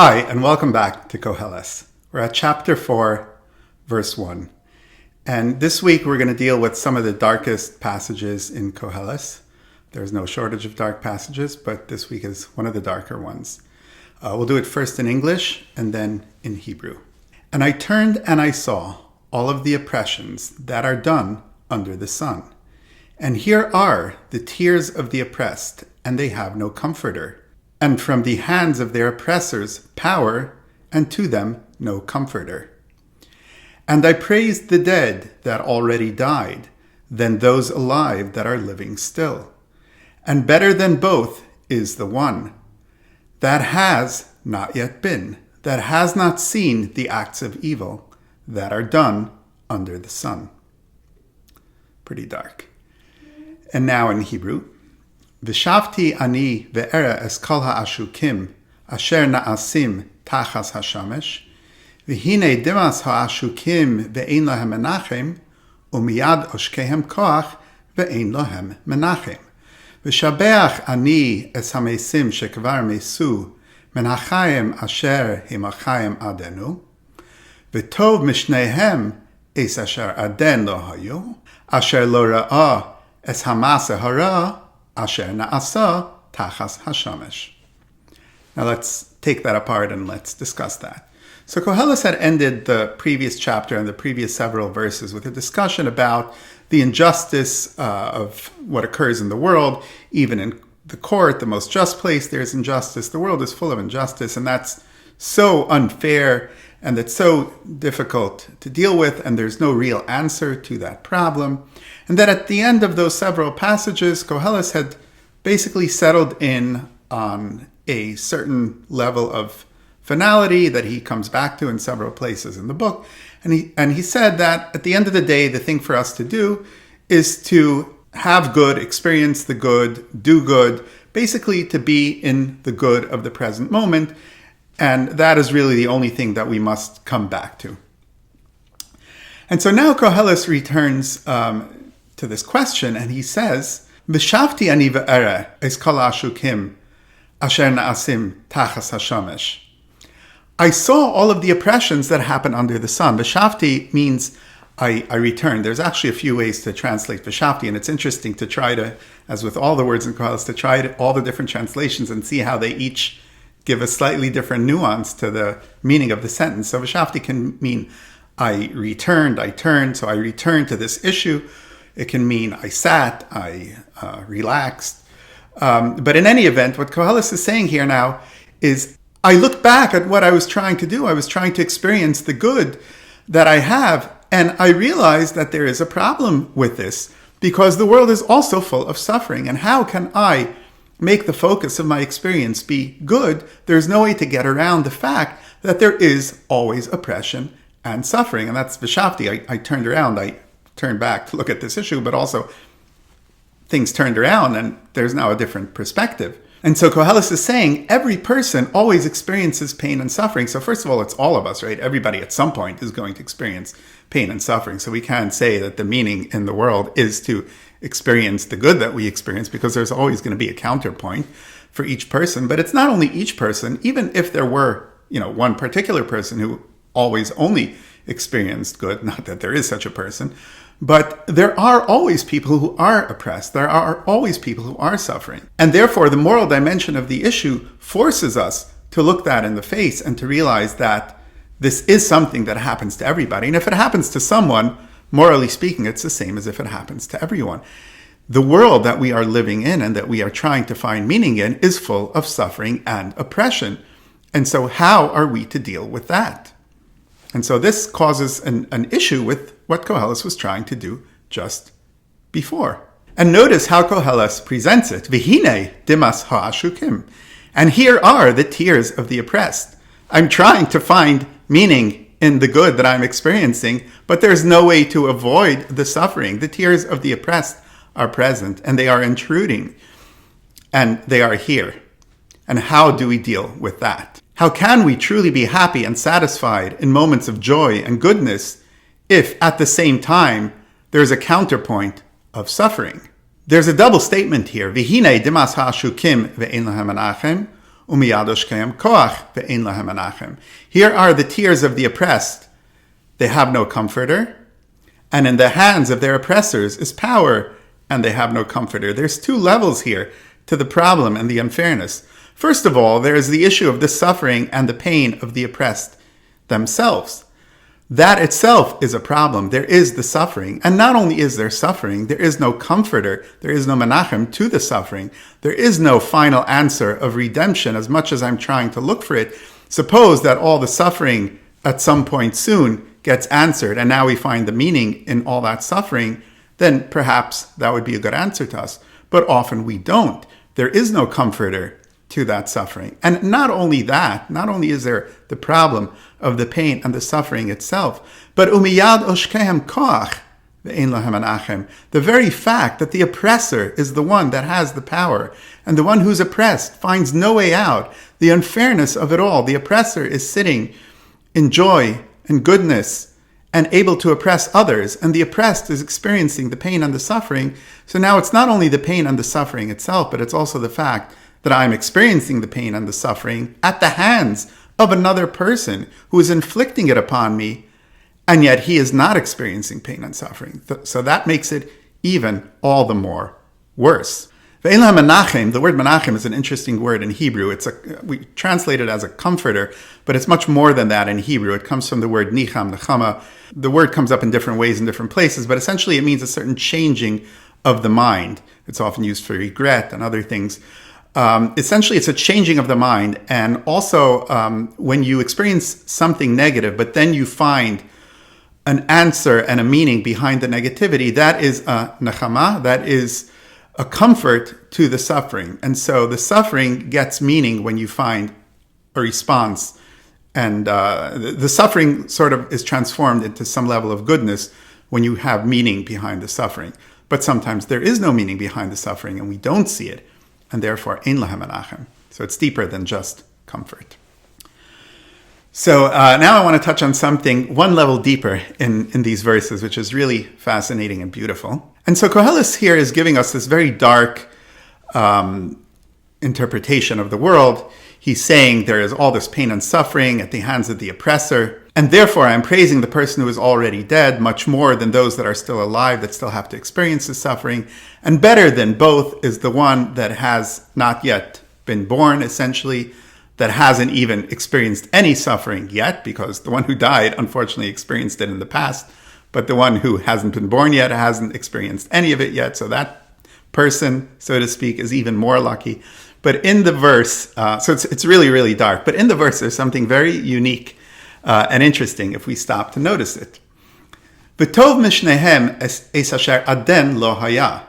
Hi, and welcome back to Kohelet. We're at chapter 4, verse 1. And this week we're going to deal with some of the darkest passages in Kohelet. There's no shortage of dark passages, but this week is one of the darker ones. We'll do it first in English and then in Hebrew. And I turned and I saw all of the oppressions that are done under the sun. And here are the tears of the oppressed, and they have no comforter. And from the hands of their oppressors power, and to them no comforter. And I praised the dead that already died, than those alive that are living still. And better than both is the one that has not yet been, that has not seen the acts of evil that are done under the sun. Pretty dark. And now in Hebrew. V'shavti ani ve'era es kol ha'ashukim asher na'asim tachas hashamesh v'hine dimas ha'ashukim ve'ein lohem menachem u'miyad oshkehem koach ve'ein lohem menachem v'shabeach ani es hamesim shekvar mesu men hachayim asher him hachayim adenu v'tov mishnehem es asher aden lo hayu asher lo ra'ah es hamase hara asher na'asa tachas hashamesh. Now let's take that apart and let's discuss that. So Kohelet had ended the previous chapter and the previous several verses with a discussion about the injustice of what occurs in the world. Even in the court, the most just place, there's injustice. The world is full of injustice, and that's so unfair and that's so difficult to deal with, and there's no real answer to that problem. And that at the end of those several passages, Kohelet had basically settled in on a certain level of finality that he comes back to in several places in the book. And he said that at the end of the day, the thing for us to do is to have good, experience the good, do good, basically to be in the good of the present moment. And that is really the only thing that we must come back to. And so now Kohelet returns to this question, and he says, V'shavti ani ve'era es kol ha'ashukim asher na'asim tachas hashamesh. I saw all of the oppressions that happen under the sun. V'shavti means I returned. There's actually a few ways to translate V'shavti, and it's interesting to try to, as with all the words in Kohelet, to try all the different translations and see how they each give a slightly different nuance to the meaning of the sentence. So V'shavti can mean I returned, I turned, so I returned to this issue. It can mean I sat, I relaxed. But in any event, what Kohelet is saying here now is I looked back at what I was trying to do. I was trying to experience the good that I have, and I realized that there is a problem with this because the world is also full of suffering. And how can I make the focus of my experience be good? There's no way to get around the fact that there is always oppression and suffering. And that's V'shavti. I turned around, I turned back to look at this issue, but also things turned around and there's now a different perspective. And so Kohelet is saying every person always experiences pain and suffering. So first of all, it's all of us, right? Everybody at some point is going to experience pain and suffering. So we can't say that the meaning in the world is to experience the good that we experience, because there's always going to be a counterpoint for each person. But it's not only each person. Even if there were, one particular person who always only experienced good, not that there is such a person, but there are always people who are oppressed. There are always people who are suffering. And therefore, the moral dimension of the issue forces us to look that in the face and to realize that this is something that happens to everybody. And if it happens to someone, morally speaking, it's the same as if it happens to everyone. The world that we are living in and that we are trying to find meaning in is full of suffering and oppression. And so how are we to deal with that? And so this causes an issue with what Kohelet was trying to do just before. And notice how Kohelet presents it. V'hine dimas ha'ashukim. And here are the tears of the oppressed. I'm trying to find meaning in the good that I'm experiencing, but there's no way to avoid the suffering. The tears of the oppressed are present, and they are intruding, and they are here. And how do we deal with that? How can we truly be happy and satisfied in moments of joy and goodness if at the same time there's a counterpoint of suffering? There's a double statement here. V'hine dimas ha'ashukim ve'ein lahem menachem Umiyadoshkeim koach ve'ein lahem menachem. Here are the tears of the oppressed. They have no comforter. And in the hands of their oppressors is power, and they have no comforter. There's two levels here to the problem and the unfairness. First of all, there is the issue of the suffering and the pain of the oppressed themselves. That itself is a problem. There is the suffering. And not only is there suffering, there is no comforter, there is no menachem to the suffering. There is no final answer of redemption as much as I'm trying to look for it. Suppose that all the suffering at some point soon gets answered, and now we find the meaning in all that suffering, then perhaps that would be a good answer to us. But often we don't. There is no comforter to that suffering. And not only that, not only is there the problem of the pain and the suffering itself, but umiyad oshkehem koach ve'ein lahem menachem. The very fact that the oppressor is the one that has the power, and the one who's oppressed finds no way out, the unfairness of it all. The oppressor is sitting in joy and goodness and able to oppress others, and the oppressed is experiencing the pain and the suffering. So now it's not only the pain and the suffering itself, but it's also the fact that I'm experiencing the pain and the suffering at the hands of another person who is inflicting it upon me, and yet he is not experiencing pain and suffering. So that makes it even all the more worse. Ve'ein lahem menachem, the word menachem is an interesting word in Hebrew. We translate it as a comforter, but it's much more than that in Hebrew. It comes from the word nicham, nechama. The word comes up in different ways in different places, but essentially it means a certain changing of the mind. It's often used for regret and other things. Essentially, it's a changing of the mind. And also, when you experience something negative, but then you find an answer and a meaning behind the negativity, that is a nechama, that is a comfort to the suffering. And so the suffering gets meaning when you find a response. And the suffering sort of is transformed into some level of goodness when you have meaning behind the suffering. But sometimes there is no meaning behind the suffering and we don't see it. And therefore, ein lahem menachem. So it's deeper than just comfort. So now I want to touch on something one level deeper in these verses, which is really fascinating and beautiful. And so Kohelet here is giving us this very dark interpretation of the world. He's saying there is all this pain and suffering at the hands of the oppressor. And therefore, I'm praising the person who is already dead much more than those that are still alive that still have to experience the suffering. And better than both is the one that has not yet been born, essentially, that hasn't even experienced any suffering yet, because the one who died, unfortunately, experienced it in the past. But the one who hasn't been born yet hasn't experienced any of it yet. So that person, so to speak, is even more lucky. But in the verse, so it's really, really dark. But in the verse, there's something very unique and interesting if we stop to notice it. V'tov mishnehem es asher aden lo haya,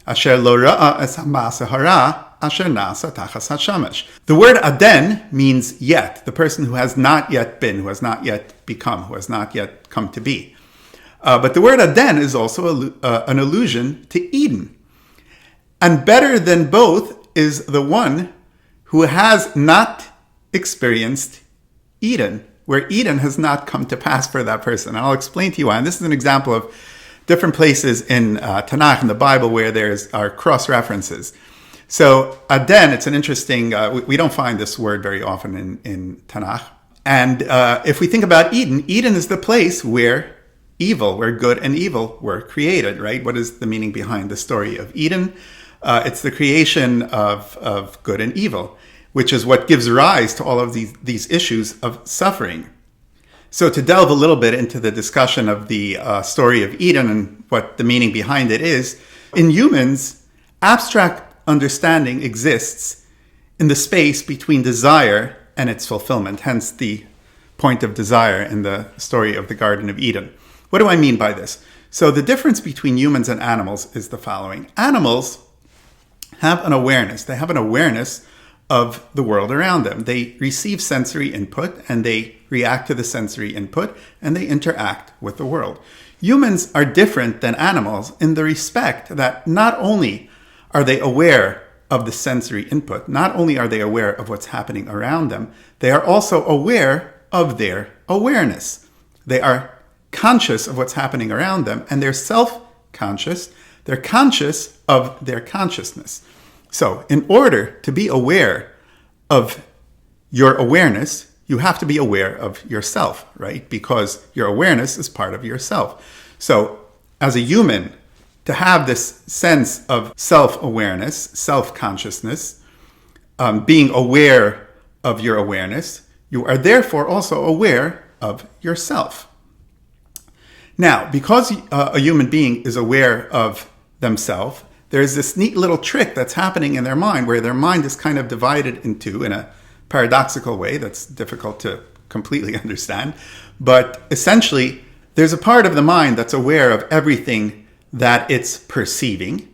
asher lo ra'a es hama'aseh hara, asher nasa tachas hashamesh. The word aden means yet, the person who has not yet been, who has not yet become, who has not yet come to be. But the word aden is also an allusion to Eden. And better than both is the one who has not experienced Eden, where Eden has not come to pass for that person. And I'll explain to you why. And this is an example of different places in Tanakh, in the Bible, where are cross-references. So Aden, it's an interesting, we don't find this word very often in Tanakh. And if we think about Eden, Eden is the place where good and evil were created, right? What is the meaning behind the story of Eden? It's the creation of good and evil, which is what gives rise to all of these issues of suffering. So to delve a little bit into the discussion of the story of Eden and what the meaning behind it is, in humans, abstract understanding exists in the space between desire and its fulfillment, hence the point of desire in the story of the Garden of Eden. What do I mean by this? So the difference between humans and animals is the following. Animals have an awareness. They have an awareness of the world around them. They receive sensory input and they react to the sensory input and they interact with the world. Humans are different than animals in the respect that not only are they aware of the sensory input, not only are they aware of what's happening around them, they are also aware of their awareness. They are conscious of what's happening around them and they're self-conscious. They're conscious of their consciousness. So in order to be aware of your awareness, you have to be aware of yourself, right? Because your awareness is part of yourself. So as a human, to have this sense of self-awareness, self-consciousness, being aware of your awareness, you are therefore also aware of yourself. Now, because a human being is aware of themselves, there's this neat little trick that's happening in their mind where their mind is kind of divided in two in a paradoxical way that's difficult to completely understand. But essentially, there's a part of the mind that's aware of everything that it's perceiving.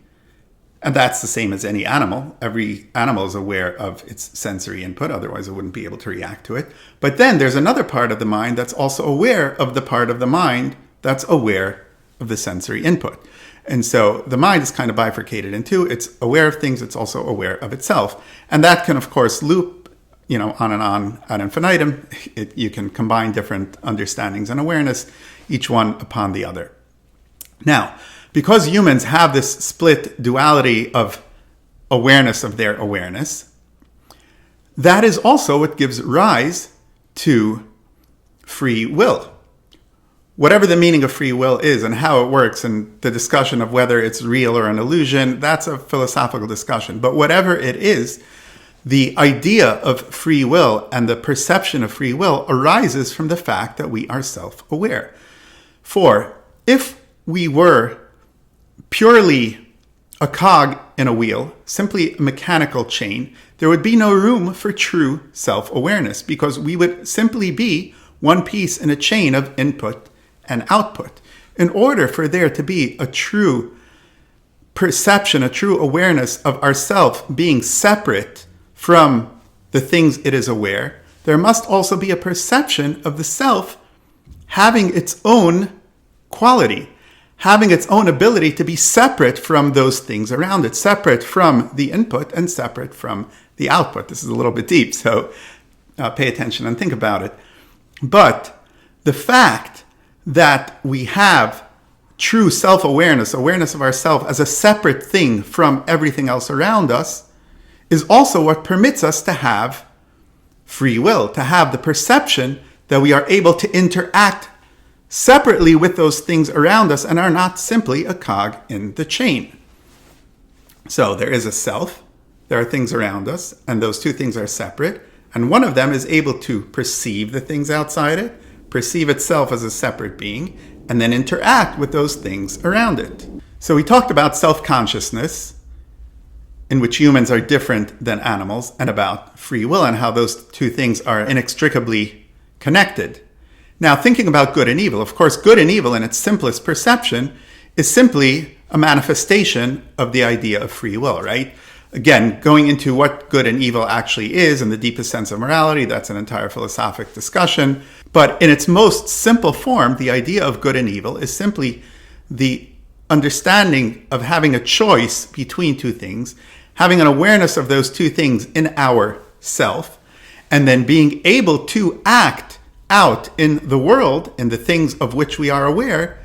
And that's the same as any animal. Every animal is aware of its sensory input, otherwise it wouldn't be able to react to it. But then there's another part of the mind that's also aware of the part of the mind that's aware of the sensory input. And so the mind is kind of bifurcated in two. It's aware of things, it's also aware of itself. And that can, of course, loop, on and on ad infinitum. You can combine different understandings and awareness, each one upon the other. Now, because humans have this split duality of awareness of their awareness, that is also what gives rise to free will. Whatever the meaning of free will is and how it works and the discussion of whether it's real or an illusion, that's a philosophical discussion. But whatever it is, the idea of free will and the perception of free will arises from the fact that we are self-aware. For if we were purely a cog in a wheel, simply a mechanical chain, there would be no room for true self-awareness because we would simply be one piece in a chain of input and output. In order for there to be a true perception, a true awareness of ourself being separate from the things it is aware, there must also be a perception of the self having its own quality, having its own ability to be separate from those things around it, separate from the input and separate from the output. This is a little bit deep, so pay attention and think about it. But the fact that we have true self-awareness, awareness of ourself as a separate thing from everything else around us, is also what permits us to have free will, to have the perception that we are able to interact separately with those things around us and are not simply a cog in the chain. So there is a self, there are things around us, and those two things are separate, and one of them is able to perceive the things outside it, perceive itself as a separate being, and then interact with those things around it. So we talked about self-consciousness, in which humans are different than animals, and about free will and how those two things are inextricably connected. Now, thinking about good and evil, of course, good and evil in its simplest perception is simply a manifestation of the idea of free will, right? Again, going into what good and evil actually is in the deepest sense of morality, that's an entire philosophic discussion. But in its most simple form, the idea of good and evil is simply the understanding of having a choice between two things, having an awareness of those two things in our self, and then being able to act out in the world, in the things of which we are aware,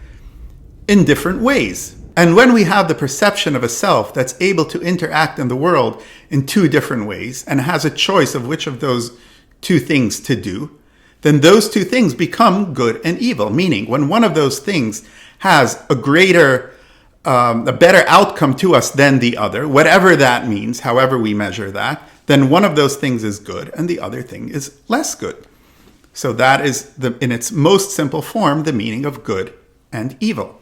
in different ways. And when we have the perception of a self that's able to interact in the world in two different ways and has a choice of which of those two things to do, then those two things become good and evil. Meaning, when one of those things has a better outcome to us than the other, whatever that means, however we measure that, then one of those things is good and the other thing is less good. So that is, in its most simple form, the meaning of good and evil.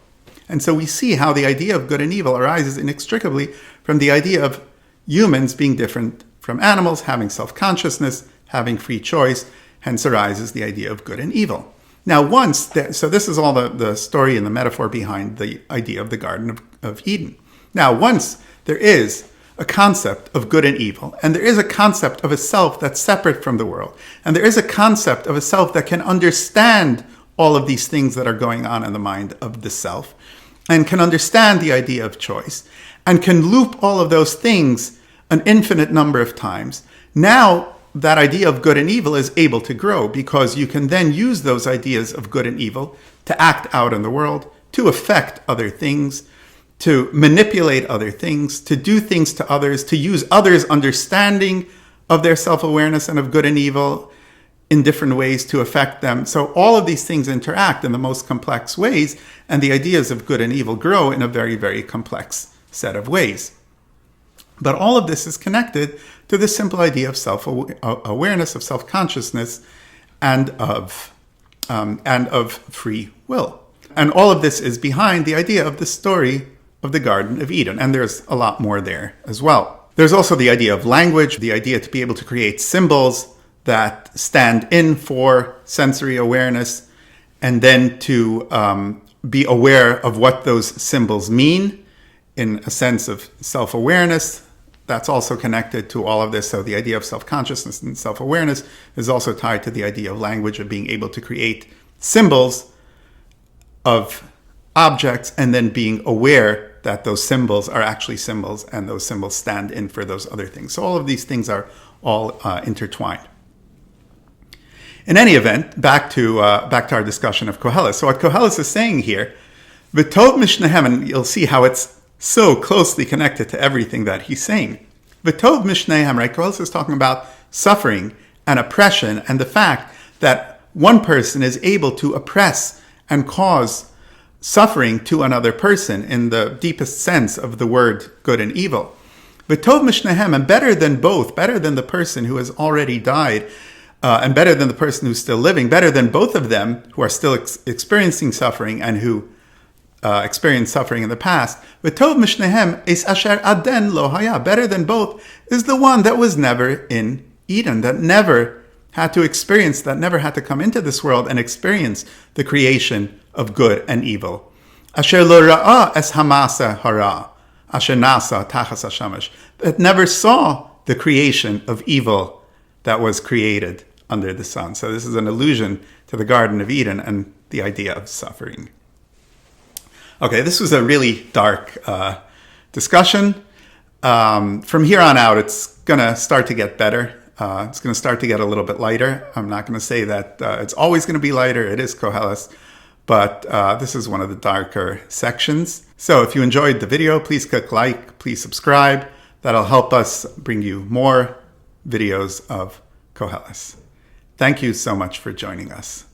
And so we see how the idea of good and evil arises inextricably from the idea of humans being different from animals, having self-consciousness, having free choice, hence arises the idea of good and evil. Now, so this is all the story and the metaphor behind the idea of the Garden of Eden. Now, once there is a concept of good and evil, and there is a concept of a self that's separate from the world, and there is a concept of a self that can understand all of these things that are going on in the mind of the self, and can understand the idea of choice, and can loop all of those things an infinite number of times, now that idea of good and evil is able to grow, because you can then use those ideas of good and evil to act out in the world, to affect other things, to manipulate other things, to do things to others, to use others' understanding of their self-awareness and of good and evil in different ways to affect them. So all of these things interact in the most complex ways, and the ideas of good and evil grow in a very, very complex set of ways. But all of this is connected to the simple idea of self-awareness, of self-consciousness, and of free will. And all of this is behind the idea of the story of the Garden of Eden. And there's a lot more there as well. There's also the idea of language, the idea to be able to create symbols that stand in for sensory awareness, and then to be aware of what those symbols mean in a sense of self-awareness. That's also connected to all of this. So the idea of self-consciousness and self-awareness is also tied to the idea of language, of being able to create symbols of objects and then being aware that those symbols are actually symbols and those symbols stand in for those other things. So all of these things are all intertwined. In any event, back to our discussion of Kohelet. So what Kohelet is saying here, V'tov mishnehem, and you'll see how it's so closely connected to everything that he's saying. V'tov mishnehem, right? Kohelet is talking about suffering and oppression and the fact that one person is able to oppress and cause suffering to another person in the deepest sense of the word good and evil. V'tov mishnehem, and better than both, better than the person who has already died, and better than the person who's still living, better than both of them who are still experiencing suffering and who experienced suffering in the past. V'tov mishnehem is asher aden lo haya. Better than both is the one that was never in Eden, that never had to experience, that never had to come into this world and experience the creation of good and evil. Asher lo ra'a es hamasa hara, asher nasa tachas hashamash. That never saw the creation of evil that was created under the sun. So this is an allusion to the Garden of Eden and the idea of suffering. Okay, this was a really dark discussion. From here on out, it's going to start to get better. It's going to start to get a little bit lighter. I'm not going to say that it's always going to be lighter. It is Kohelet, but this is one of the darker sections. So if you enjoyed the video, please click like, please subscribe. That'll help us bring you more videos of Kohelet. Thank you so much for joining us.